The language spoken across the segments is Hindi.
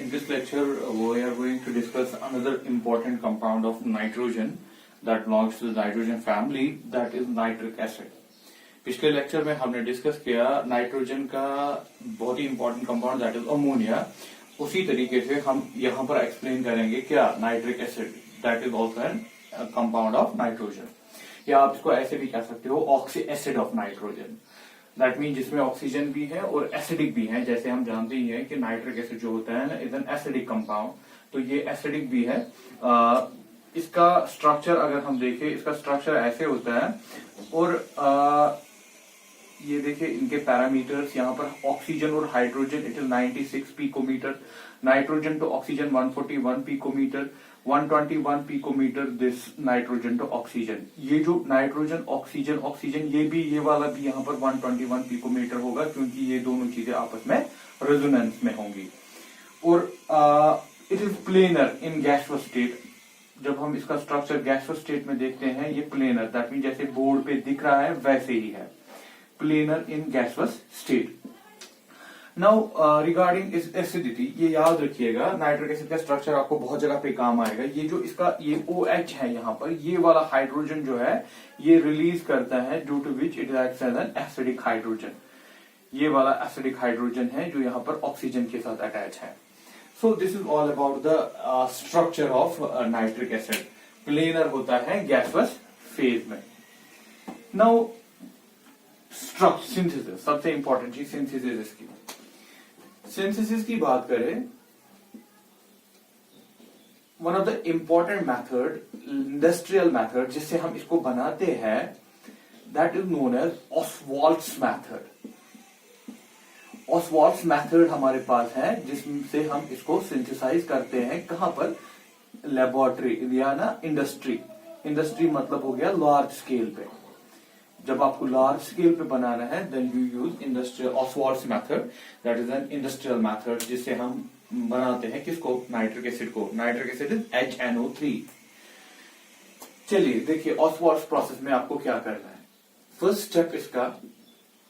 In this lecture, we are going to discuss another important compound of nitrogen that belongs to the nitrogen family, that is nitric acid. पिछले लेक्चर में हमने डिस्कस किया नाइट्रोजन का बहुत ही important compound that is ammonia. उसी तरीके से हम यहाँ पर एक्सप्लेन करेंगे क्या nitric acid that is also an compound of nitrogen, या आप इसको ऐसे भी कह सकते हो oxy acid of nitrogen. That mean जिसमें ऑक्सीजन भी है और एसिडिक भी है. जैसे हम जानते ही हैं कि नाइट्रिक एसिड जो होता है ना इज एन एसिडिक कंपाउंड, तो ये एसिडिक भी है. इसका स्ट्रक्चर अगर हम देखें, इसका स्ट्रक्चर ऐसे होता है और ये देखिए इनके पैरामीटर्स यहाँ पर ऑक्सीजन और hydrogen it is 96 picometre, nitrogen to oxygen 141 picometre, 121 picometre this nitrogen to oxygen. ये जो नाइट्रोजन ऑक्सीजन ऑक्सीजन ये वाला भी यहाँ पर 121 पिकोमीटर होगा, क्योंकि ये दोनों चीजें आपस में रेजोनेंस में होंगी. और it is planar in gaseous state. जब हम इसका स्ट्रक्चर गैसियस स्टेट में देखते हैं ये प्लेनर, दैट मीन जैसे बोर्ड पे दिख रहा है वैसे ही है, planar in gaseous state. Now regarding इस एसिडिटी, ये याद रखिएगा नाइट्रिक एसिड का स्ट्रक्चर आपको बहुत जगह पे काम आएगा. ये जो इसका ये OH है यहाँ पर, ये वाला हाइड्रोजन जो है ये रिलीज करता है due to which it acts as an acidic hydrogen. ये वाला एसिडिक हाइड्रोजन है जो यहाँ पर ऑक्सीजन के साथ अटैच है. So this is all about the structure of nitric acid. Planar होता है गैसियस फेज में. नाउ सिंथेसिस, सबसे इंपॉर्टेंट चीज सिंथेसिस. इसकी सिंथेसिस की बात करें, one of the important method, industrial method जिससे हम इसको बनाते हैं, that is known as Ostwald's method. Ostwald's method हमारे पास है जिससे हम इसको सिंथेसाइज करते हैं. कहां पर? लेबोरेटरी या ना इंडस्ट्री. इंडस्ट्री मतलब हो गया लार्ज स्केल पे. जब आपको लार्ज स्केल पे बनाना है then you use industrial Ostwald's method, that is an industrial method जिससे हम बनाते हैं किसको? नाइट्रिक एसिड को. Nitric acid is HNO3. चलिए देखिए ऑसवाल्ड्स प्रोसेस में आपको क्या करना है. फर्स्ट स्टेप इसका,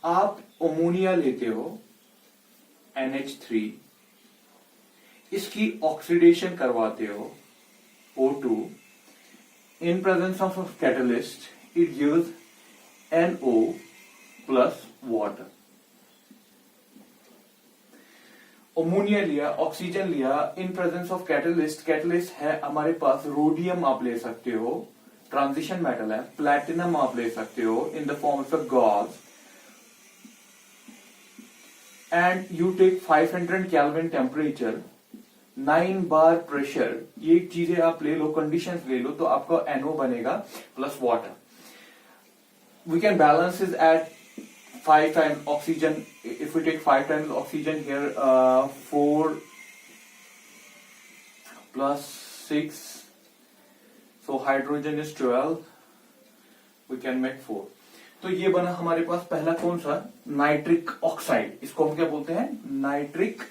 आप अमोनिया लेते हो NH3, इसकी ऑक्सीडेशन करवाते हो O2. In presence of catalyst it gives NO plus water. Ammonia लिया, ऑक्सीजन लिया, इन प्रेजेंस ऑफ कैटलिस्ट. कैटलिस्ट है हमारे पास रोडियम आप ले सकते हो, ट्रांजिशन मेटल है. प्लैटिनम आप ले सकते हो in the form of gas. And you take 500 kelvin temperature, 9 bar pressure. ये चीजें आप ले लो, कंडीशंस ले लो, तो आपका NO बनेगा plus water. We can balance this at 5 times oxygen. If we take 5 times oxygen here, 4 plus 6, so hydrogen is 12. We can make 4. तो ये बना हमारे पास पहला कौन सा? Nitric oxide. इसको हम क्या बोलते हैं? Nitric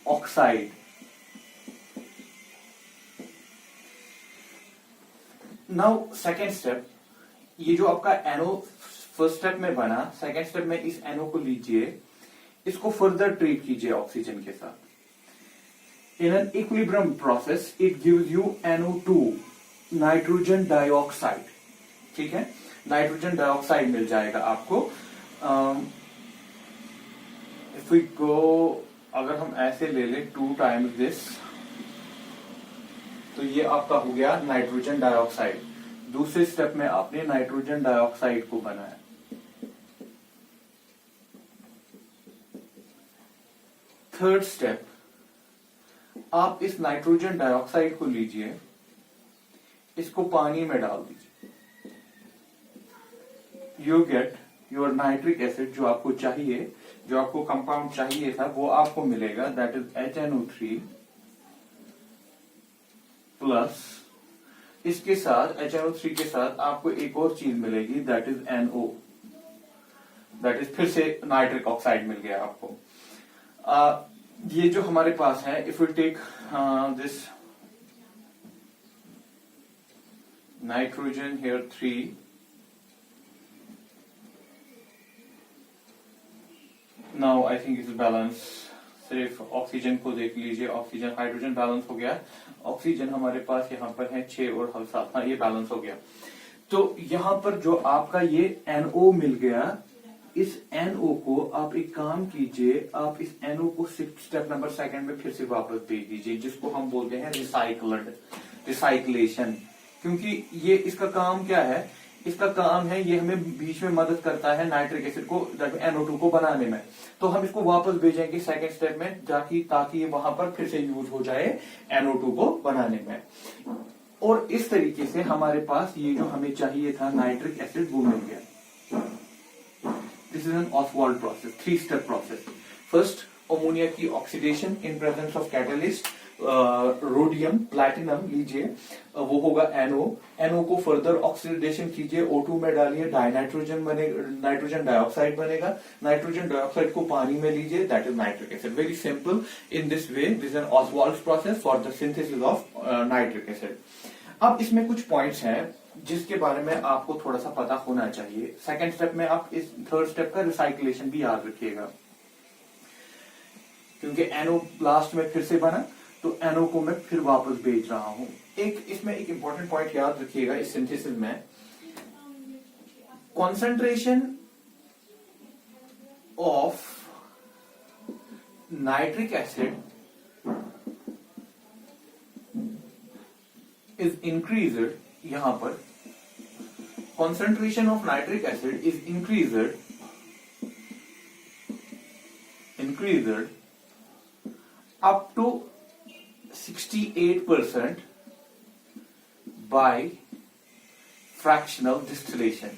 oxide. Now second step, ये जो आपका NO फर्स्ट स्टेप में बना, सेकेंड स्टेप में इस NO को लीजिए, इसको फर्दर ट्रीट कीजिए ऑक्सीजन के साथ. In an equilibrium process it gives you NO2, nitrogen dioxide. ठीक है, नाइट्रोजन डाइऑक्साइड मिल जाएगा आपको. इफ वी गो, अगर हम ऐसे ले लें 2 टाइम्स दिस, तो ये आपका हो गया नाइट्रोजन डाइऑक्साइड. दूसरे स्टेप में आपने नाइट्रोजन डाइऑक्साइड को बनाया. थर्ड स्टेप, आप इस नाइट्रोजन डाइऑक्साइड को लीजिए, इसको पानी में डाल दीजिए. You get your nitric acid. जो आपको चाहिए, जो आपको कंपाउंड चाहिए था वो आपको मिलेगा, दैट इज HNO3 प्लस इसके साथ HNO3 के साथ आपको एक और चीज मिलेगी, that is NO. That is फिर से नाइट्रिक ऑक्साइड मिल गया आपको. ये जो हमारे पास है, if you take this nitrogen here 3, now I think it's balanced सिर्फ ऑक्सीजन को देख लीजिए, ऑक्सीजन हाइड्रोजन बैलेंस हो गया, ऑक्सीजन हमारे पास यहाँ पर है 6 और हम 7, हाँ ये बैलेंस हो गया। तो यहाँ पर जो आपका ये NO मिल गया, इस NO को आप एक काम कीजिए, आप इस NO को स्टेप नंबर 2 में फिर से वापस भेज दीजिए, जिसको हम बोलते हैं रिसाइक्लेशन। क्योंकि ये इसका काम क्या है, इसका काम है ये हमें बीच में मदद करता है नाइट्रिक एसिड को NO2 को बनाने में। तो हम इसको वापस भेजेंगे सेकंड स्टेप में ताकि ये वहां पर फिर से यूज हो जाए NO2 को बनाने में। और इस तरीके से हमारे पास ये जो हमें चाहिए था नाइट्रिक एसिड वो मिल गया। This is an Ostwald process, 3 step process. First, ammonia की oxidation in presence of catalyst, rhodium platinum लीजिए, वो होगा NO को फर्दर ऑक्सीडेशन कीजिए, O2 में डालिए, डाइनाइट्रोजन बनेगा, नाइट्रोजन डाइऑक्साइड बनेगा, नाइट्रोजन डाइऑक्साइड को पानी में लीजिए, that is nitric acid. Very simple. In this way this is an Ostwald's process for the synthesis of nitric acid. अब इसमें कुछ पॉइंट्स हैं जिसके बारे में आपको थोड़ा सा पता होना चाहिए। सेकेंड स्टेप में आप इस थर्ड स्टेप का रिसाइक्लेशन भी याद रखिएगा, क्योंकि NO लास्ट में फिर से बना, तो NO को मैं फिर वापस भेज रहा हूं। इसमें एक इंपॉर्टेंट पॉइंट याद रखिएगा इस सिंथेसिस में, concentration of nitric acid is increased, यहां पर concentration of nitric acid is increased up to 68% by fractional distillation.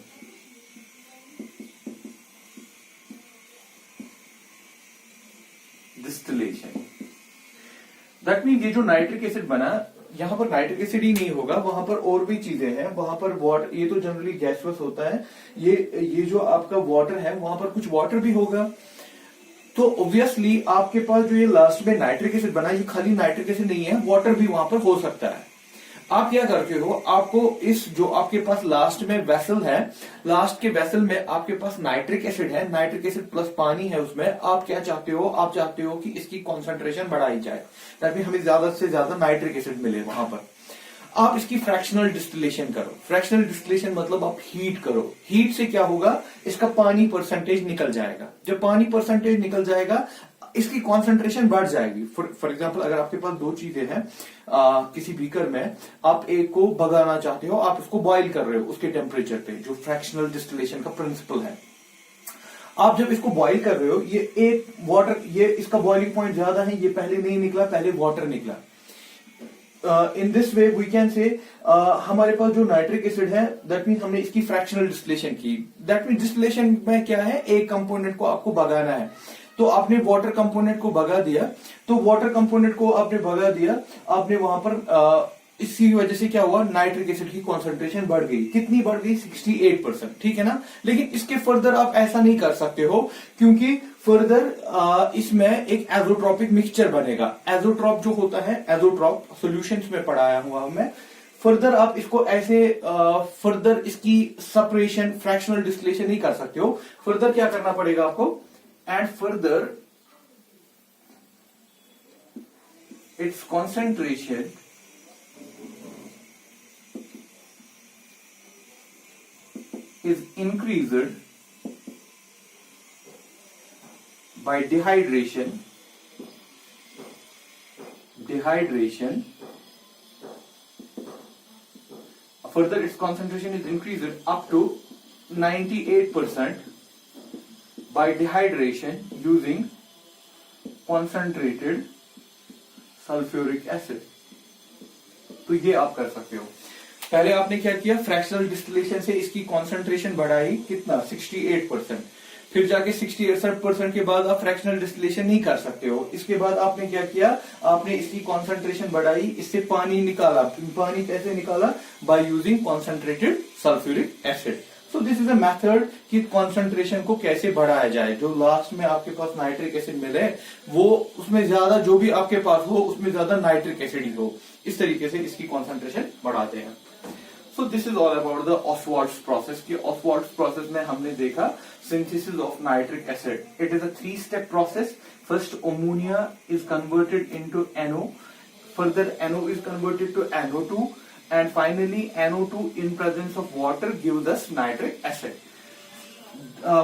That means ये जो नाइट्रिक एसिड बना, यहाँ पर नाइट्रिक एसिड ही नहीं होगा, वहां पर और भी चीजें हैं, वहां पर वाटर, ये तो जनरली गैसवस होता है, ये जो आपका वाटर है वहां पर कुछ वाटर भी होगा। तो ऑब्वियसली आपके पास जो ये लास्ट में नाइट्रिक एसिड बना, ये खाली नाइट्रिक एसिड नहीं है, वाटर भी वहां पर हो सकता है। आप क्या करते हो, आपको इस जो आपके पास लास्ट में वेसल है, लास्ट के वेसल में आपके पास नाइट्रिक एसिड है, नाइट्रिक एसिड प्लस पानी है उसमें, आप क्या चाहते हो, आप चाहते हो कि इसकी कॉन्सेंट्रेशन बढ़ाई जाए ताकि हमें ज्यादा से ज्यादा नाइट्रिक एसिड मिले। वहां पर आप इसकी फ्रैक्शनल डिस्टिलेशन करो। फ्रैक्शनल डिस्टिलेशन मतलब आप हीट करो। हीट से क्या होगा, इसका पानी परसेंटेज निकल जाएगा। जब पानी परसेंटेज निकल जाएगा, इसकी कॉन्सेंट्रेशन बढ़ जाएगी। फॉर एग्जाम्पल, अगर आपके पास 2 चीजें हैं किसी बीकर में, आप एक को भगाना चाहते हो, आप उसको बॉईल कर रहे हो उसके टेम्परेचर पे, जो फ्रैक्शनल डिस्टिलेशन का प्रिंसिपल है। आप जब इसको बॉईल कर रहे हो, ये एक वाटर, ये इसका बॉइलिंग पॉइंट ज्यादा है, ये पहले नहीं निकला, पहले वाटर निकला। In this way we can say हमारे पास जो नाइट्रिक एसिड है, दैट मीन हमने इसकी फ्रैक्शनल डिस्टिलेशन की। दैट मीन डिस्टिलेशन में क्या है, एक कंपोनेंट को आपको भगाना है, तो आपने वाटर कंपोनेंट को भगा दिया, तो वाटर कंपोनेंट को आपने भगा दिया, आपने वहां पर इसकी वजह से क्या हुआ, नाइट्रिक एसिड की कॉन्सेंट्रेशन बढ़ गई। कितनी बढ़ गई, 68%, ठीक है ना। लेकिन इसके फर्दर आप ऐसा नहीं कर सकते हो, क्योंकि फर्दर इसमें एक एजोट्रॉपिक मिक्सचर बनेगा। एजोट्रॉप जो होता है, एजोट्रॉप सॉल्यूशंस में पढ़ाया हुआ मैं, फर्दर आप इसको ऐसे फर्दर इसकी सेपरेशन, फ्रैक्शनल डिस्टिलेशन नहीं कर सकते हो। फर्दर क्या करना पड़ेगा आपको, and further its concentration is increased by dehydration. Further its concentration is increased up to 98% by dehydration using concentrated sulfuric acid. तो ये आप कर सकते हो। पहले आपने क्या किया, फ्रैक्शनल डिस्टिलेशन से इसकी कॉन्सेंट्रेशन बढ़ाई, कितना, 68%। फिर जाके 68% के बाद आप फ्रैक्शनल डिस्टिलेशन नहीं कर सकते हो। इसके बाद आपने क्या किया, आपने इसकी कॉन्सेंट्रेशन बढ़ाई, इससे पानी निकाला। पानी कैसे निकाला, by using concentrated sulphuric acid. So this is a method कि कॉन्सेंट्रेशन को कैसे बढ़ाया जाए। जो लास्ट में आपके पास नाइट्रिक एसिड मिले, वो उसमें ज्यादा, जो भी आपके पास हो उसमें ज्यादा नाइट्रिक एसिड ही हो, इस तरीके से इसकी कॉन्सेंट्रेशन बढ़ाते हैं। So this is all about the Ostwald's process की ऑसवाल्ड्स प्रोसेस में हमने देखा synthesis of nitric acid. It is a 3-step process. First ammonia is converted into NO, further NO is converted to NO2, and finally NO2 in presence of water gives us nitric acid.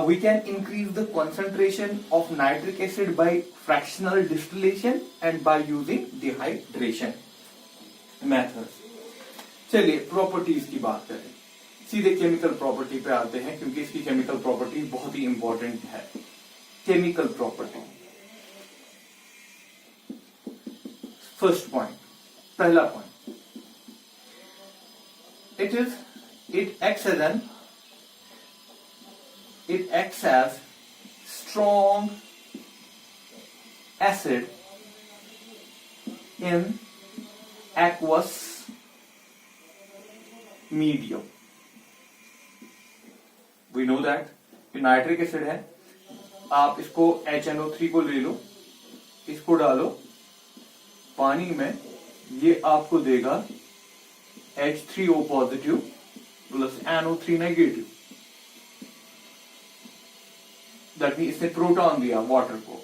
We can increase the concentration of nitric acid by fractional distillation and by using dehydration methods. चलिए प्रॉपर्टीज की बात करें. सीधे केमिकल प्रॉपर्टी पे आते हैं क्योंकि इसकी केमिकल प्रॉपर्टी बहुत ही इंपॉर्टेंट है. केमिकल प्रॉपर्टी, फर्स्ट पॉइंट, पहला point, it acts as strong acid in aqueous medium. We know that कि नाइट्रिक एसिड है. आप इसको HNO3 को ले लो, इसको डालो पानी में, ये आपको देगा H3O positive plus NO3 negative. That mean इसने प्रोटॉन दिया वाटर को,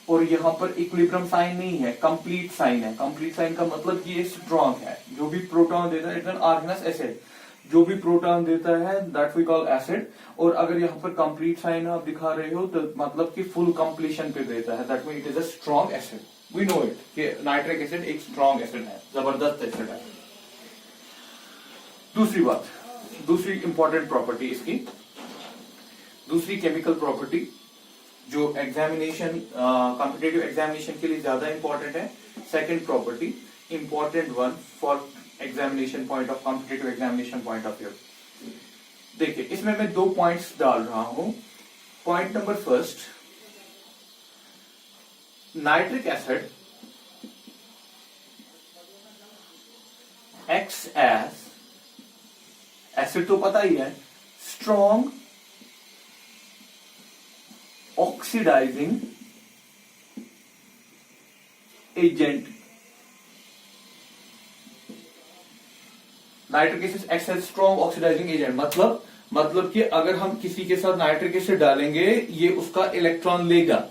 और यहां पर इक्विलिब्रियम साइन नहीं है, कंप्लीट साइन है. कंप्लीट साइन का मतलब कि ये स्ट्रॉन्ग है. जो भी प्रोटॉन देता है, इट्स एन आर्गेनस एसिड, जो भी प्रोटॉन देता है दैट वी कॉल एसिड. और अगर यहाँ पर कंप्लीट साइन आप दिखा रहे हो तो मतलब कि फुल कंप्लीशन पे देता है, that mean it is a strong acid. We know it कि नाइट्रिक एसिड एक स्ट्रॉन्ग एसिड है, जबरदस्त एसिड है. दूसरी बात, दूसरी इंपॉर्टेंट प्रॉपर्टी इसकी, दूसरी केमिकल प्रॉपर्टी जो एग्जामिनेशन कॉम्पिटिटिव एग्जामिनेशन के लिए ज्यादा इंपॉर्टेंट है. Second property, important one for examination point of competitive examination point of view. देखिए इसमें मैं 2 पॉइंट्स डाल रहा हूं. Point number first, nitric acid acts as, acid तो पता ही है, strong oxidizing agent. Nitric acid acts as strong oxidizing agent मतलब कि अगर हम किसी के साथ नाइट्रिक एसिड डालेंगे ये उसका इलेक्ट्रॉन लेगा,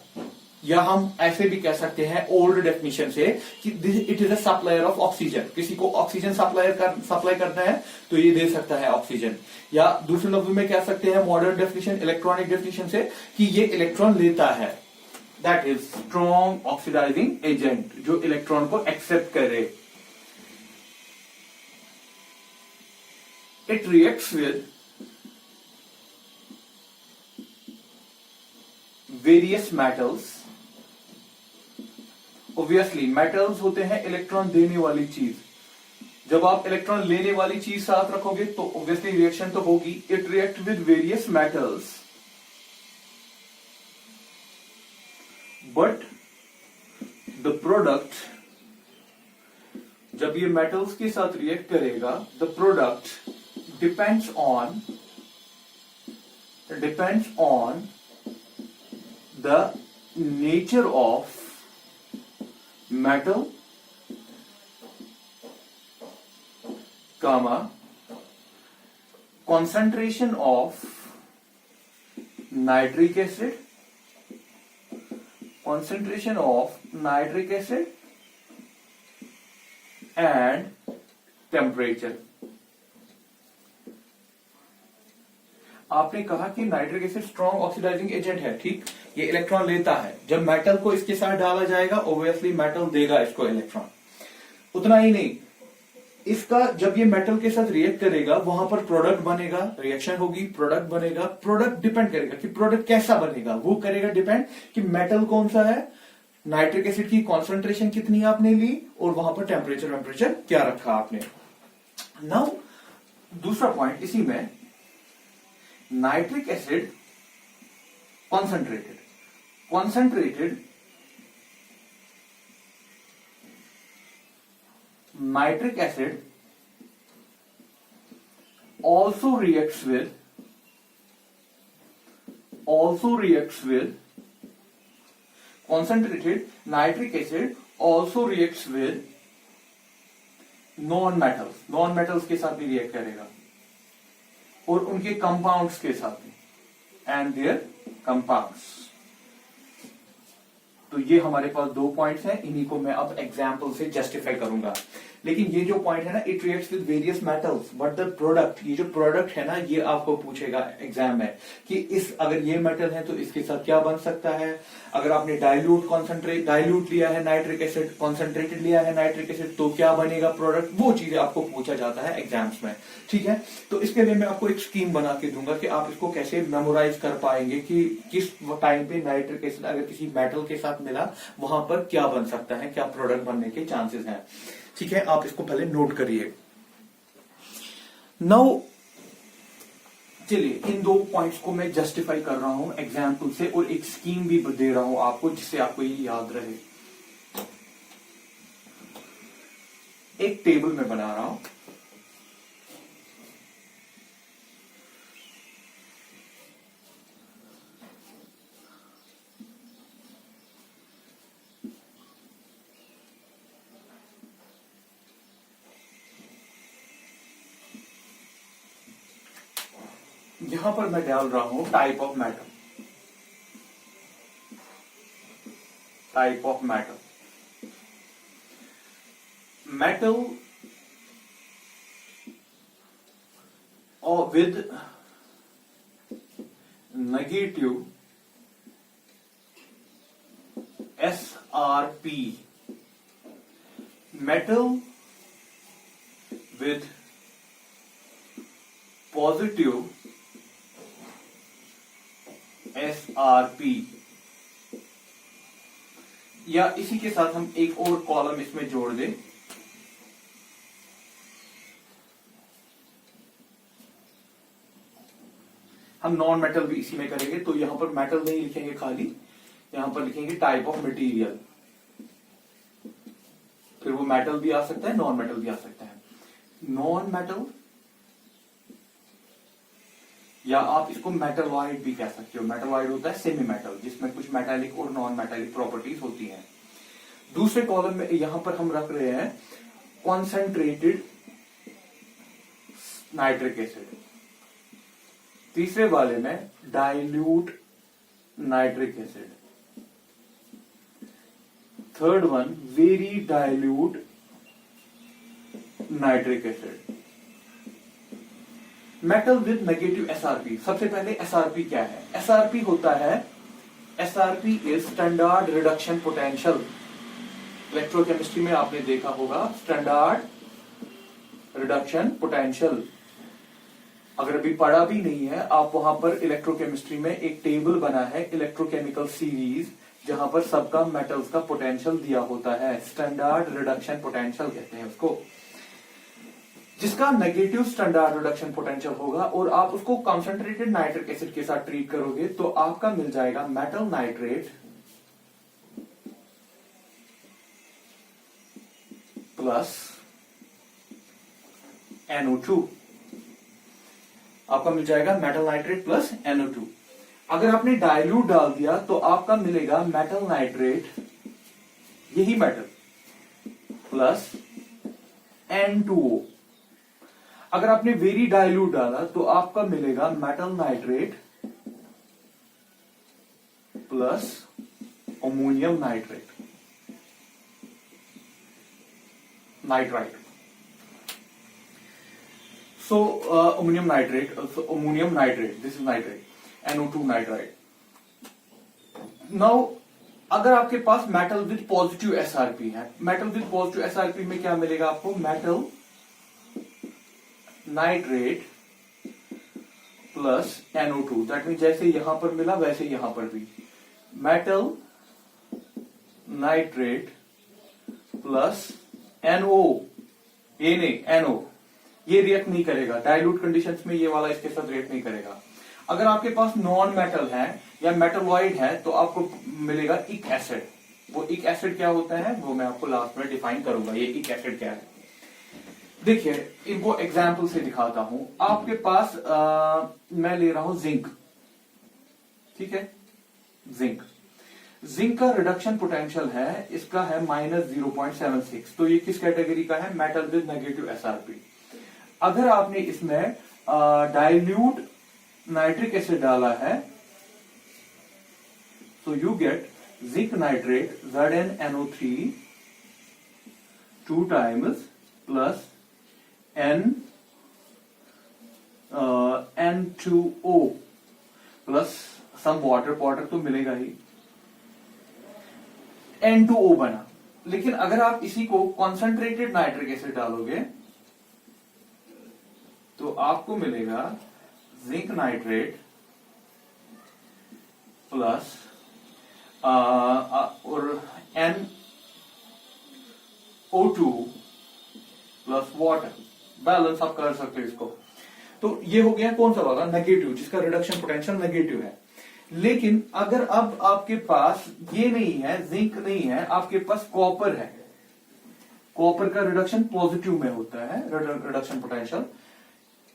या हम ऐसे भी कह सकते हैं ओल्ड डेफिनेशन से कि it is a supplier of oxygen. किसी को ऑक्सीजन सप्लाई करना है तो ये दे सकता है ऑक्सीजन. या दूसरे लफ्ज में कह सकते हैं मॉडर्न डेफिनेशन, इलेक्ट्रॉनिक डेफिनेशन से, कि ये इलेक्ट्रॉन लेता है. That is strong oxidizing agent, जो इलेक्ट्रॉन को एक्सेप्ट करे. It reacts with various metals. Obviously metals होते हैं इलेक्ट्रॉन देने वाली चीज. जब आप इलेक्ट्रॉन लेने वाली चीज साथ रखोगे तो ऑब्वियसली रिएक्शन तो होगी. It react with various metals, but the product, जब ये मेटल्स के साथ रिएक्ट करेगा, the product depends on the nature of metal, concentration of nitric acid, and temperature. आपने कहा कि nitric acid strong oxidizing agent है, ठीक, ये इलेक्ट्रॉन लेता है. जब मेटल को इसके साथ डाला जाएगा ऑब्वियसली मेटल देगा इसको इलेक्ट्रॉन. उतना ही नहीं, इसका जब ये मेटल के साथ रिएक्ट करेगा वहां पर प्रोडक्ट बनेगा, रिएक्शन होगी, प्रोडक्ट बनेगा. प्रोडक्ट डिपेंड करेगा कि प्रोडक्ट कैसा बनेगा, वो करेगा डिपेंड कि मेटल कौन सा है, नाइट्रिक एसिड की कॉन्सेंट्रेशन कितनी आपने ली, और वहां पर टेम्परेचर क्या रखा आपने. नाउ दूसरा पॉइंट इसी में, nitric acid concentrated nitric acid also reacts with concentrated nitric acid also reacts with non metals के साथ भी रिएक्ट करेगा. और उनके कंपाउंड्स के साथ भी, एंड देयर कंपाउंड्स। तो ये हमारे पास 2 पॉइंट्स हैं, इन्हीं को मैं अब एग्जाम्पल से जस्टिफाई करूंगा। लेकिन ये जो पॉइंट है ना, it reacts with various metals but the product, ये जो प्रोडक्ट है ना, ये आपको पूछेगा एग्जाम में कि इस अगर ये मेटल है तो इसके साथ क्या बन सकता है। अगर आपने डाइल्यूट लिया है नाइट्रिक एसिड, कॉन्सेंट्रेटेड लिया है नाइट्रिक एसिड, तो क्या बनेगा प्रोडक्ट, वो चीजें आपको पूछा जाता है एग्जाम्स में। ठीक है, तो इसके लिए मैं आपको एक स्कीम बना के दूंगा कि आप इसको कैसे मेमोराइज कर पाएंगे कि किस टाइम पे नाइट्रिक एसिड अगर किसी मेटल के साथ मिला वहां पर क्या बन सकता है, क्या प्रोडक्ट बनने के चांसेस हैं। ठीक है, आप इसको पहले नोट करिए। नाउ चलिए इन 2 पॉइंट्स को मैं जस्टिफाई कर रहा हूं एग्जाम्पल से, और एक स्कीम भी दे रहा हूं आपको जिससे आपको ये याद रहे। एक टेबल में बना रहा हूं, यहां पर मैं डाल रहा हूं टाइप ऑफ मेटल, मेटल और with negative SRP, metal with positive SRP, या इसी के साथ हम एक और कॉलम इसमें जोड़ दें, हम नॉन मेटल भी इसी में करेंगे। तो यहां पर मेटल नहीं लिखेंगे खाली, यहां पर लिखेंगे टाइप ऑफ मटेरियल। फिर वो मेटल भी आ सकता है, नॉन मेटल भी आ सकता है। नॉन मेटल, या आप इसको मेटलॉइड भी कह सकते हो। मेटलॉइड होता है सेमी मेटल जिसमें कुछ मेटालिक और नॉन मेटालिक प्रॉपर्टीज होती हैं। दूसरे कॉलम में यहां पर हम रख रहे हैं कॉन्सेंट्रेटेड नाइट्रिक एसिड, तीसरे वाले में dilute nitric acid, third one very dilute nitric acid. Metal with negative SRP, सबसे पहले SRP क्या है? SRP होता है, SRP is standard reduction potential. Electrochemistry में आपने देखा होगा स्टैंडर्ड रिडक्शन पोटेंशियल। अगर अभी पढ़ा भी नहीं है, आप वहां पर इलेक्ट्रोकेमिस्ट्री में एक टेबल बना है इलेक्ट्रोकेमिकल सीरीज, जहां पर सबका मेटल्स का पोटेंशियल दिया होता है, स्टैंडर्ड रिडक्शन पोटेंशियल कहते हैं उसको, जिसका नेगेटिव स्टैंडर्ड रिडक्शन पोटेंशियल होगा। और आप उसको कॉन्सेंट्रेटेड नाइट्रिक एसिड के साथ ट्रीट करोगे तो आपका मिल जाएगा मेटल नाइट्रेट प्लस NO2, आपका मिल जाएगा मेटल नाइट्रेट प्लस NO2। अगर आपने डाइल्यूट डाल दिया तो आपका मिलेगा मेटल नाइट्रेट, यही मेटल, प्लस N2O। अगर आपने वेरी डाइल्यूट डाला तो आपका मिलेगा metal nitrate plus ammonium nitrate, nitrite. So ammonium nitrate, this is nitrate, NO2 nitrite. Now अगर आपके पास मेटल विद पॉजिटिव SRP है, मेटल विद पॉजिटिव SRP में क्या मिलेगा आपको? Metal nitrate plus NO2, that mean जैसे यहां पर मिला वैसे यहां पर भी मेटल नाइट्रेट प्लस NO, ये नहीं NO, ये रिएक्ट नहीं करेगा डाइल्यूट कंडीशंस में, ये वाला इसके साथ रिएक्ट नहीं करेगा। अगर आपके पास नॉन मेटल है या मेटलॉइड है तो आपको मिलेगा इक एसिड। वो इक एसिड क्या होता है वो मैं आपको लास्ट में डिफाइन करूंगा, ये इक एसिड क्या है। देखिए इनको एग्जाम्पल से दिखाता हूं। आपके पास मैं ले रहा हूं जिंक, ठीक है, जिंक का रिडक्शन पोटेंशियल है, इसका है -0.76। तो ये किस कैटेगरी का है? Metal with negative SRP। अगर आपने इसमें डाइल्यूट नाइट्रिक एसिड डाला है, so you get zinc nitrate ZnNO3 2 times plus N2O plus some water तो मिलेगा ही, N2O बना। लेकिन अगर आप इसी को कॉन्सेंट्रेटेड नाइट्रिक एसिड डालोगे तो आपको मिलेगा जिंक नाइट्रेट प्लस और NO2 प्लस वाटर, बैलेंस आप कर सकते हो इसको। तो ये हो गया कौन सा वाला, नेगेटिव, जिसका रिडक्शन पोटेंशियल नेगेटिव है। लेकिन अगर अब आपके पास ये नहीं है, जिंक नहीं है, आपके पास कॉपर है, कॉपर का रिडक्शन पॉजिटिव में होता है, रिडक्शन पोटेंशियल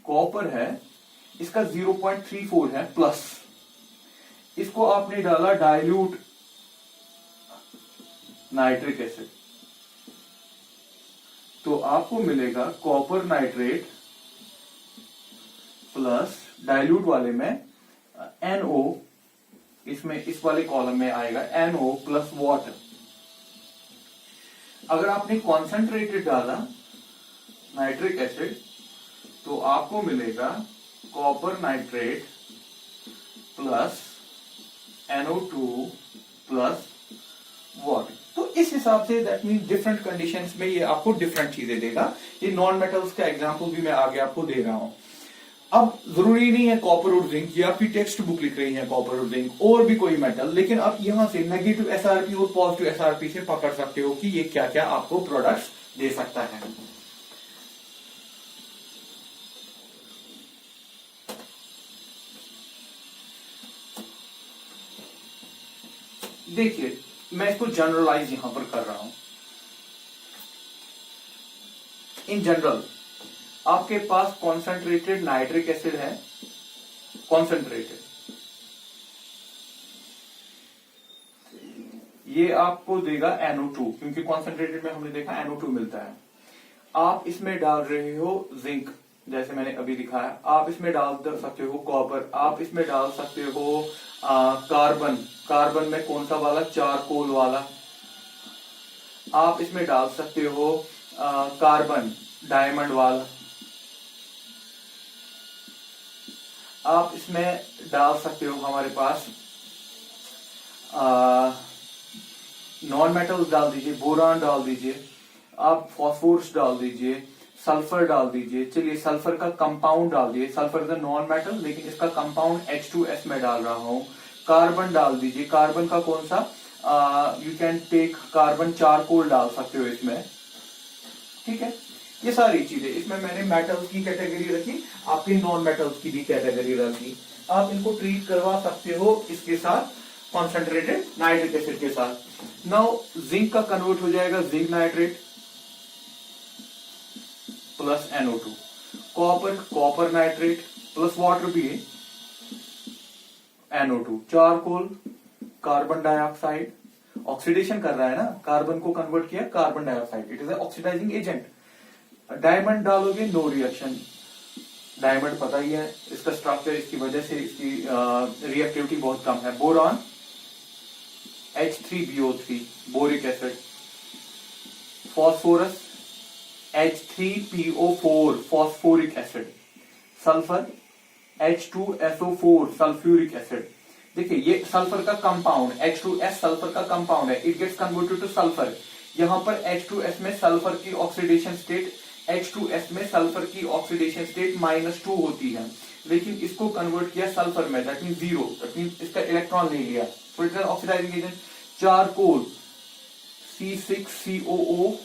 कॉपर है, इसका 0.34 है प्लस, इसको आपने डाला डाइल्यूट नाइट्रिक एसिड, तो आपको मिलेगा कॉपर नाइट्रेट प्लस डाइल्यूट वाले में NO, इसमें इस वाले कॉलम में आएगा NO प्लस वाटर। अगर आपने कॉन्सेंट्रेटेड डाला नाइट्रिक एसिड तो आपको मिलेगा copper nitrate plus NO2 plus water. तो इस हिसाब say that mean different conditions में ये आपको डिफरेंट चीजें देगा। ये नॉन मेटल्स का एग्जांपल भी मैं आगे आपको दे रहा हूं। अब जरूरी नहीं है कॉपर और जिंक, ये आपकी टेक्स्ट बुक लिख रही है कॉपर और जिंक, और भी कोई मेटल, लेकिन आप यहां से नेगेटिव एसआरपी और पॉजिटिव एसआरपी से पकड़ सकते हो कि ये क्या क्या आपको प्रोडक्ट्स दे सकता है। देखिए मैं इसको जनरलाइज यहां पर कर रहा हूं। इन जनरल आपके पास कॉन्सेंट्रेटेड नाइट्रिक एसिड है, कॉन्सेंट्रेटेड, ये आपको देगा NO2, क्योंकि कॉन्सेंट्रेटेड में हमने देखा NO2 मिलता है। आप इसमें डाल रहे हो जिंक, जैसे मैंने अभी दिखाया, आप इसमें डाल सकते हो कॉपर, आप इसमें डाल सकते हो कार्बन, कार्बन में कौन सा वाला, चारकोल वाला, आप इसमें डाल सकते हो कार्बन डायमंड वाला, आप इसमें डाल सकते हो हमारे पास नॉन मेटल्स डाल दीजिए, बोरान डाल दीजिए, आप फॉस्फोरस डाल दीजिए, सल्फर डाल दीजिए। चलिए सल्फर का कंपाउंड डाल दिए, sulphur is a non metal लेकिन इसका कंपाउंड H2S में डाल रहा हूं। कार्बन डाल दीजिए, कार्बन का कौन सा, you can take carbon charcoal डाल सकते हो इसमें, ठीक है। ये सारी चीजें इसमें मैंने मेटल्स की कैटेगरी रखी, आपकी नॉन मेटल्स की भी कैटेगरी रखी। आप इनको ट्रीट करवा सकते हो इसके साथ, कॉन्सेंट्रेटेड नाइट्रिक एसिड के साथ। नाउ जिंक का कन्वर्ट हो जाएगा zinc nitrate plus NO2, copper copper nitrate plus water भी है, NO2, charcoal carbon dioxide, oxidation कर रहा है ना, कार्बन को कन्वर्ट किया carbon dioxide, it is a oxidizing agent. Diamond डालोगे नो रिएक्शन, डायमंड पता ही है इसका स्ट्रक्चर, इसकी वजह से इसकी रिएक्टिविटी बहुत कम है। Boron H3BO3 boric acid, phosphorus H3PO4 phosphoric acid, sulphur H2SO4 sulphuric acid. देखिए ये सल्फर का कंपाउंड H2S सल्फर का कंपाउंड है, it gets converted to sulphur. यहां पर H2S में सल्फर की ऑक्सीडेशन स्टेट, H2S में सल्फर की ऑक्सीडेशन स्टेट -2 होती है, लेकिन इसको कन्वर्ट किया सल्फर में, दैट मीन 0, दैट मीन इसका इलेक्ट्रॉन ले लिया, so it is oxidizing agent. Charcoal C6COOH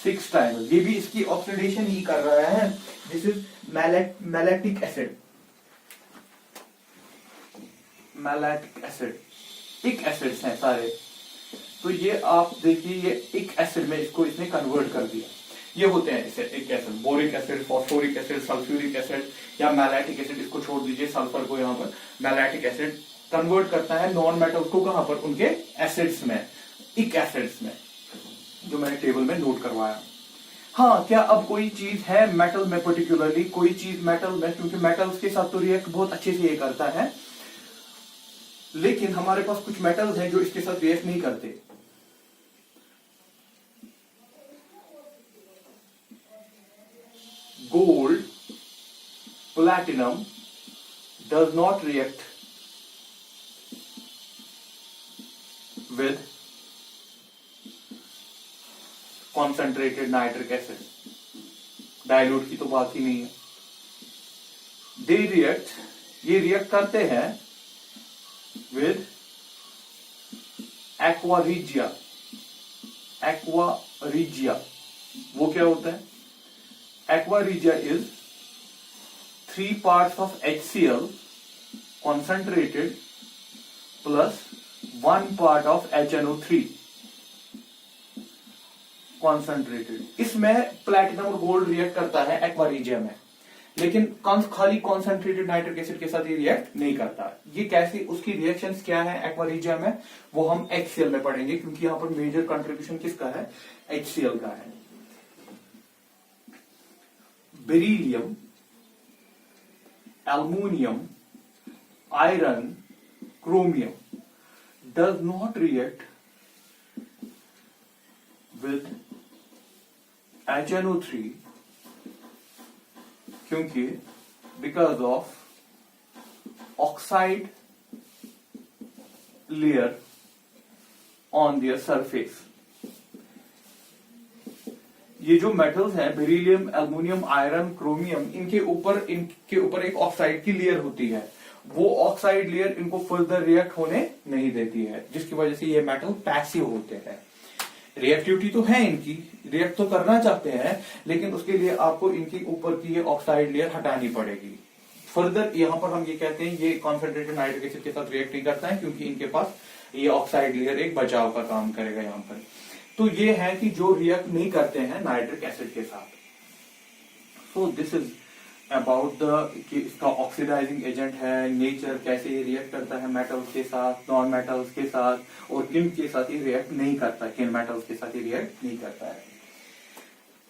6 times, ये भी इसकी ऑक्सीडेशन ही कर रहा है, this is maleic acid, maleic acid, इक एसिड्स हैं सारे। तो ये आप देखिए ये इक एसिड में इसको इसने कन्वर्ट कर दिया। ये होते हैं इसे इक acid, boric acid, phosphoric acid, sulphuric acid या मैलेटिक एसिड, इसको छोड़ दीजिए सल्फर को, यहाँ पर मैलेटिक एसिड कन्वर्ट करता है नॉन मेटल्स को, कहां पर, उनके एसिड्स में, इक एसिड्स में, जो मैंने टेबल में नोट करवाया। हाँ, क्या अब कोई चीज है मेटल में, पर्टिकुलरली कोई चीज मेटल में, क्योंकि मेटल्स के साथ तो रिएक्ट बहुत अच्छे से ये करता है, लेकिन हमारे पास कुछ मेटल्स हैं जो इसके साथ रिएक्ट नहीं करते। Gold, platinum does not react with concentrated nitric acid. Dilute की तो बात ही नहीं है। ये रिएक्ट करते हैं with aqua regia। वो क्या होता है? aqua regia is 3 parts of HCl concentrated plus 1 part of HNO3 concentrated। इसमें प्लैटिनम और गोल्ड रिएक्ट करता है एक्वारीजिया में, लेकिन खाली कॉन्सेंट्रेटेड नाइट्रिक एसिड के साथ ये रिएक्ट नहीं करता। ये कैसे, उसकी रिएक्शंस क्या है एक्वारीजिया में, वो हम HCl में पढ़ेंगे, क्योंकि यहां पर मेजर कंट्रीब्यूशन किसका है? HCl का है। Beryllium, aluminum, iron, chromium does not react with HNO3 क्योंकि because of oxide layer on their surface। ये जो मेटल्स हैं, बेरिलियम, एल्युमिनियम, आयरन, क्रोमियम, इनके ऊपर एक ऑक्साइड की लेयर होती है। वो ऑक्साइड लेयर इनको फर्दर रिएक्ट होने नहीं देती है, जिसकी वजह से ये मेटल पैसिव होते हैं। रिएक्टिविटी तो है इनकी, रिएक्ट तो करना चाहते हैं, लेकिन उसके लिए आपको इनके ऊपर की ये ऑक्साइड लेयर हटानी पड़ेगी। फर्दर यहां पर हम ये कहते हैं ये कॉन्सेंट्रेटेड नाइट्रिक एसिड के साथ रिएक्ट नहीं करता है, क्योंकि इनके पास ये ऑक्साइड लेयर एक बचाव का काम करेगा यहां पर। तो ये है कि जो रिएक्ट नहीं करते हैं नाइट्रिक एसिड के साथ। सो दिस इज अबाउट द कि इसका ऑक्सीडाइजिंग एजेंट है, नेचर, कैसे ये रिएक्ट करता है मेटल्स के साथ, नॉन मेटल्स के साथ, और किन के साथ ये रिएक्ट नहीं करता, किन मेटल्स के साथ ये रिएक्ट नहीं करता है।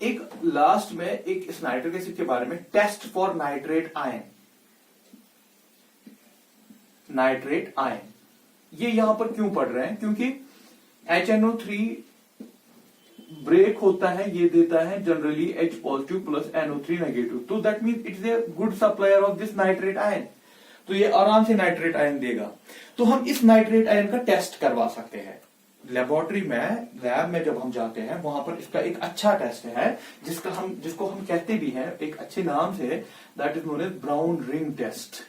एक लास्ट में एक इस नाइट्रिक एसिड के बारे में, test for nitrate ion. Nitrate ion ये यहां पर क्यों पढ़ रहे हैं? क्योंकि HNO3 ब्रेक होता है, ये देता है generally H positive plus NO3 negative, तो that means it's a good supplier of this nitrate ion. तो ये आराम से नाइट्रेट आयन देगा। तो हम इस नाइट्रेट आयन का टेस्ट करवा सकते हैं लेबोरेटरी में, लैब में जब हम जाते हैं वहां पर इसका एक अच्छा टेस्ट है, जिसको हम कहते भी हैं एक अच्छे नाम से, that is known as brown ring test.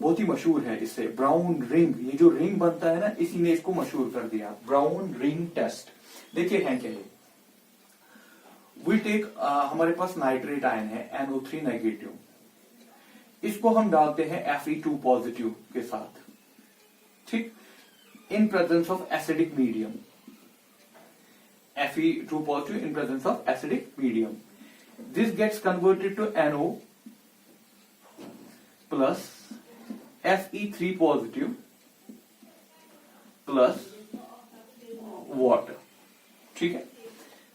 बहुत ही मशहूर है इससे, ब्राउन रिंग। ये जो रिंग बनता है ना, इसी ने इसको मशहूर कर दिया, ब्राउन रिंग टेस्ट। देखिए हैं क्या ये, वी टेक हमारे पास नाइट्रेट आयन है NO3 नेगेटिव, इसको हम डालते हैं Fe2 पॉजिटिव के साथ, ठीक, in presence of acidic medium. Fe2 positive in presence of acidic medium, this gets converted to NO plus Fe3 positive plus water, ठीक है।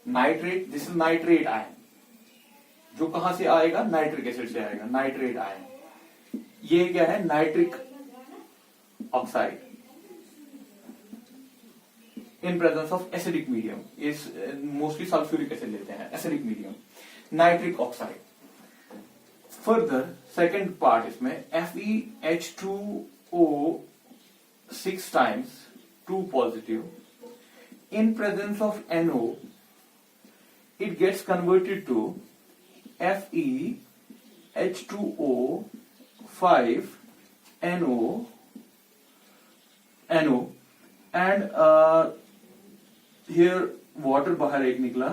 Nitrate, this is nitrate ion, जो कहां से आएगा? नाइट्रिक एसिड से आएगा, नाइट्रेट आयन। ये क्या है? Nitric oxide in presence of acidic medium. इस मोस्टली सल्फ्यूरिक एसिड लेते हैं, acidic medium, nitric oxide. Further second part इसमें FeH2O 6 times 2 positive in presence of NO, it gets converted to FeH2O 5 NO and here water बाहर एक निकला,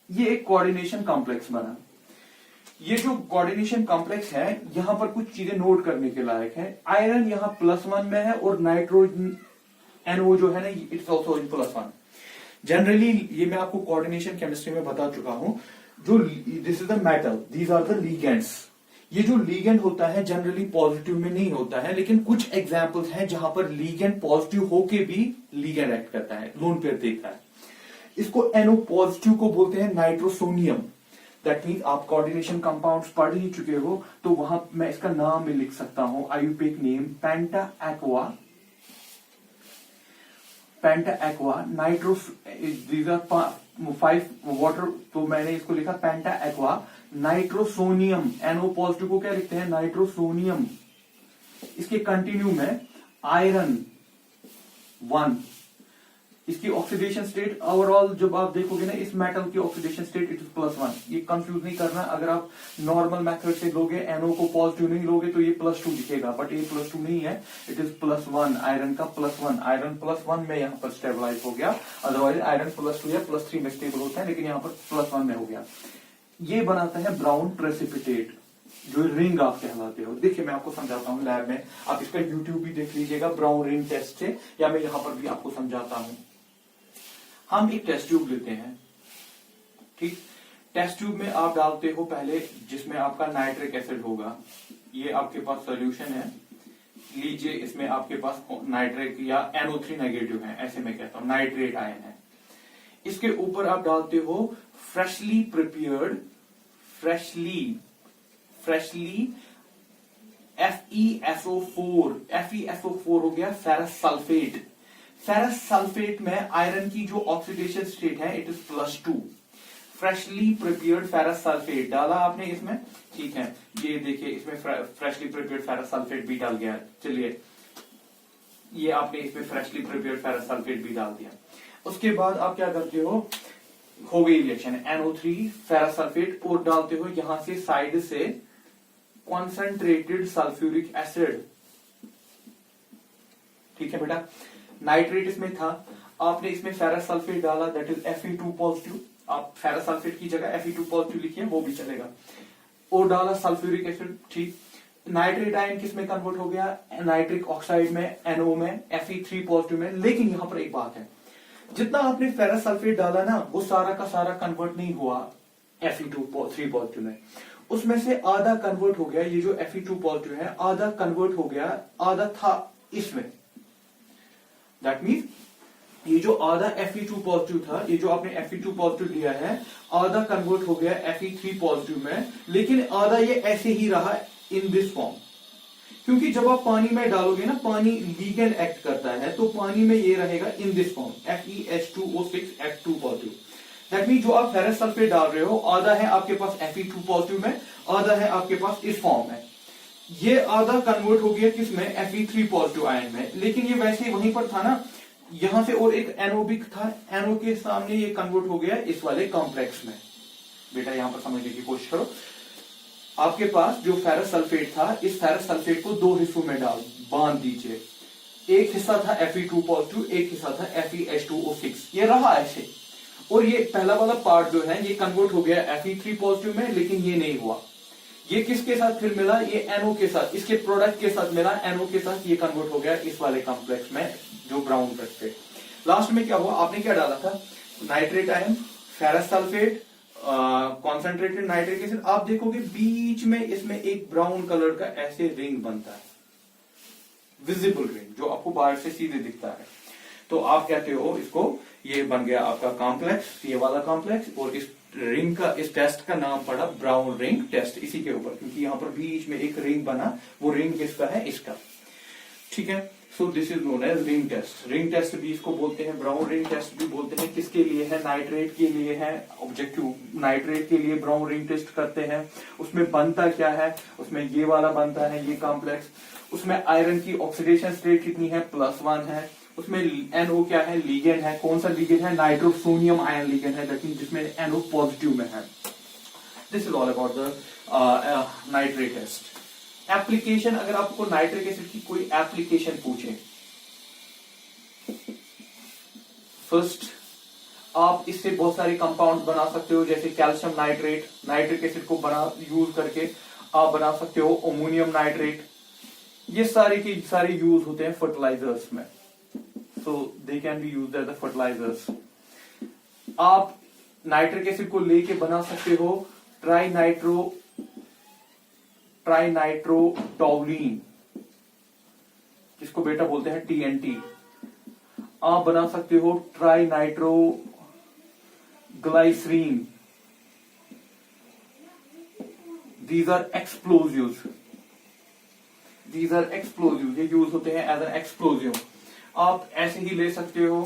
ये एक कोऑर्डिनेशन कॉम्प्लेक्स बना। ये जो कोऑर्डिनेशन कॉम्प्लेक्स है, यहां पर कुछ चीजें नोट करने के लायक है। आयरन यहां +1 में है और नाइट्रोजन NO जो है ना, इट्स ऑल्सो इन +1। जनरली ये मैं आपको कोऑर्डिनेशन केमिस्ट्री में बता चुका हूं, जो this is the metal, these are the ligands. ये जो लीगेंड होता है जनरली पॉजिटिव में नहीं होता है, लेकिन कुछ एग्जांपल्स हैं जहां पर लीगेंड पॉजिटिव होके भी लीगेंड एक्ट करता है, लोन पेयर देता है। इसको NO पॉजिटिव को बोलते हैं नाइट्रोसोनियम। दैट मीन आप कोऑर्डिनेशन कंपाउंड्स पढ़ ही चुके हो, तो वहां मैं इसका नाम भी लिख सकता हूं, IUPAC name penta aqua nitroso, these are 5 water, तो मैंने इसको लिखा penta aqua nitrosonium. NO positive को क्या लिखते हैं? नाइट्रोसोनियम। इसके कंटिन्यू में आयरन 1, इसकी ऑक्सीडेशन स्टेट ओवरऑल जब आप देखोगे ना इस मेटल की ऑक्सीडेशन स्टेट इट इज +1। ये कंफ्यूज नहीं करना, अगर आप नॉर्मल मेथड से लोगे NO को पॉजिटिव नहीं लोगे तो ये +2 दिखेगा, बट ये +2 नहीं है, इट इज +1। आयरन का +1, आयरन +1 में यहाँ पर स्टेबलाइज हो गया। अदरवाइज आयरन +2 या +3 में स्टेबल होता है, लेकिन यहाँ पर +1 में हो गया। ये बनाता है ब्राउन प्रेसिपिटेट, जो रिंग आप कहलाते हो। देखिए मैं आपको समझाता हूँ लैब में, आप इसका यूट्यूब भी देख लीजिएगा ब्राउन रिंग टेस्ट से, या मैं यहां पर भी आपको समझाता हूं। हम एक टेस्ट ट्यूब लेते हैं, ठीक। टेस्ट ट्यूब में आप डालते हो पहले, जिसमें आपका नाइट्रिक एसिड होगा। ये आपके पास सोल्यूशन है, लीजिए इसमें आपके पास नाइट्रिक या NO3 नेगेटिव है, ऐसे मैं कहता हूं नाइट्रेट आयन है। इसके ऊपर आप डालते हो फ्रेशली प्रिपेयर्ड FeSO4 हो गया फेरस सल्फेट। फेरस सल्फेट में आयरन की जो ऑक्सीडेशन स्टेट है it is +2। Freshly prepared ferrous sulphate डाला आपने इसमें, ठीक है। ये देखिए इसमें फ्रेशली प्रिपेयर्ड फेरस सल्फेट भी डाल गया। चलिए ये आपने इसमें फ्रेशली प्रिपेयर्ड फेरस सल्फेट भी डाल दिया। उसके बाद आप क्या करते हो गई रिएक्शन NO3 फेरस सल्फेट, और डालते हो यहां से साइड से कॉन्सेंट्रेटेड सल्फ्यूरिक एसिड, ठीक है बेटा। नाइट्रेट इसमें था, आपने इसमें फेरस सल्फेट डाला, दैट इज Fe2 पॉजिटिव। आप फेरस सल्फेट की जगह Fe2 पॉजिटिव लिखिए, वो भी चलेगा। और डाला सल्फ्यूरिक एसिड, ठीक। नाइट्रेट आयन किस में कन्वर्ट हो गया? नाइट्रिक ऑक्साइड में, NO में, Fe3 पॉजिटिव में। लेकिन यहां पर एक बात है, जितना आपने फेरस सल्फेट डाला ना वो सारा का सारा कन्वर्ट नहीं हुआ Fe2 पॉजिटिव में, उसमें से आधा कन्वर्ट हो गया। ये जो Fe2 पॉजिटिव है आधा कन्वर्ट हो गया, आधा था इसमें। दैट मीन्स ये जो आधा Fe2 पॉजिटिव था, ये जो आपने Fe2 पॉजिटिव लिया है, आधा कन्वर्ट हो गया Fe3 पॉजिटिव में, लेकिन आधा ये ऐसे ही रहा इन दिस फॉर्म। क्योंकि जब आप पानी में डालोगे ना, पानी लीगेंड एक्ट करता है, तो पानी में ये रहेगा in this form FeH2O6 F2 positive. That mean जो आप फेरस सल्फेट डाल रहे हो, आधा है आपके पास Fe2 पॉजिटिव में, आधा है आपके पास इस फॉर्म में। ये आधा कन्वर्ट हो गया किसमें? Fe3 पॉजिटिव आयन में। लेकिन ये वैसे ही वहीं पर था ना, यहां से और एक NO भी था, NO के सामने ये कन्वर्ट हो गया इस वाले कॉम्प्लेक्स में। बेटा यहां पर समझने की कोशिश करो, आपके पास जो फेरस सल्फेट था, इस फेरस सल्फेट को 2 हिस्सों में बांध दीजिए। एक हिस्सा था Fe2 पॉजिटिव, एक हिस्सा था FeH2O6, ये रहा ऐसे। और ये पहला वाला पार्ट जो है ये कन्वर्ट हो गया Fe3 पॉजिटिव में, लेकिन ये नहीं हुआ। ये किसके साथ फिर मिला? ये NO के साथ, इसके प्रोडक्ट के साथ मिला, NO के साथ ये कन्वर्ट हो गया इस वाले कॉम्प्लेक्स में, जो ब्राउन पे। लास्ट में क्या हुआ? आपने क्या डाला था? Nitrate ion, ferrous sulphate, concentrated nitric acid. आप देखोगे बीच में इसमें एक ब्राउन कलर का ऐसे रिंग बनता है, विजिबल रिंग, जो आपको बाहर से सीधे दिखता है। तो आप कहते हो इसको, ये बन गया आपका कॉम्प्लेक्स, ये वाला कॉम्प्लेक्स, और इस रिंग का, इस टेस्ट का नाम पड़ा ब्राउन रिंग टेस्ट, इसी के ऊपर, क्योंकि यहां पर बीच में एक रिंग बना, वो रिंग किसका है? इसका, ठीक है। So this is known as ring test. Ring test भी इसको बोलते हैं, ब्राउन रिंग टेस्ट भी बोलते हैं। किसके लिए है? नाइट्रेट के लिए है, ऑब्जेक्टिव नाइट्रेट के लिए ब्राउन रिंग टेस्ट करते हैं। उसमें बनता क्या है? उसमें ये वाला बनता है, ये कॉम्प्लेक्स। उसमें आयरन की ऑक्सीडेशन स्टेट कितनी है? +1 है। उसमें NO क्या है? लीगेंड है। कौन सा लीगेंड है? नाइट्रोसोनियम आयन लीगेंड है, जिसमें NO पॉजिटिव में है। This is all about the nitrate test. Application, अगर आपको नाइट्रिक एसिड की कोई एप्लीकेशन पूछे, फर्स्ट आप इससे बहुत सारे कंपाउंड बना सकते हो, जैसे कैल्शियम नाइट्रेट, नाइट्रिक एसिड को यूज करके आप बना सकते हो अमोनियम नाइट्रेट। ये सारे के सारे यूज होते हैं फर्टिलाइजर्स में, so they can be used as the fertilisers. आप नाइट्रिक एसिड को लेके बना सकते हो ट्राइनाइट्रोटोलुइन, जिसको बेटा बोलते हैं TNT। आप बना सकते हो trinitro glycerine, these are explosives, these are explosives, ये यूज होते हैं एज एन एक्सप्लोजिव। आप ऐसे ही ले सकते हो,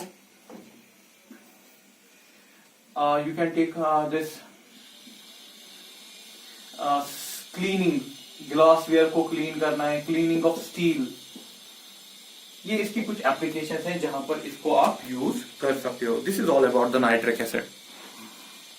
you can take this cleaning, glassware को क्लीन करना है, क्लीनिंग ऑफ स्टील, ये इसकी कुछ एप्लीकेशंस हैं जहां पर इसको आप यूज कर सकते हो। This is all about the nitric acid.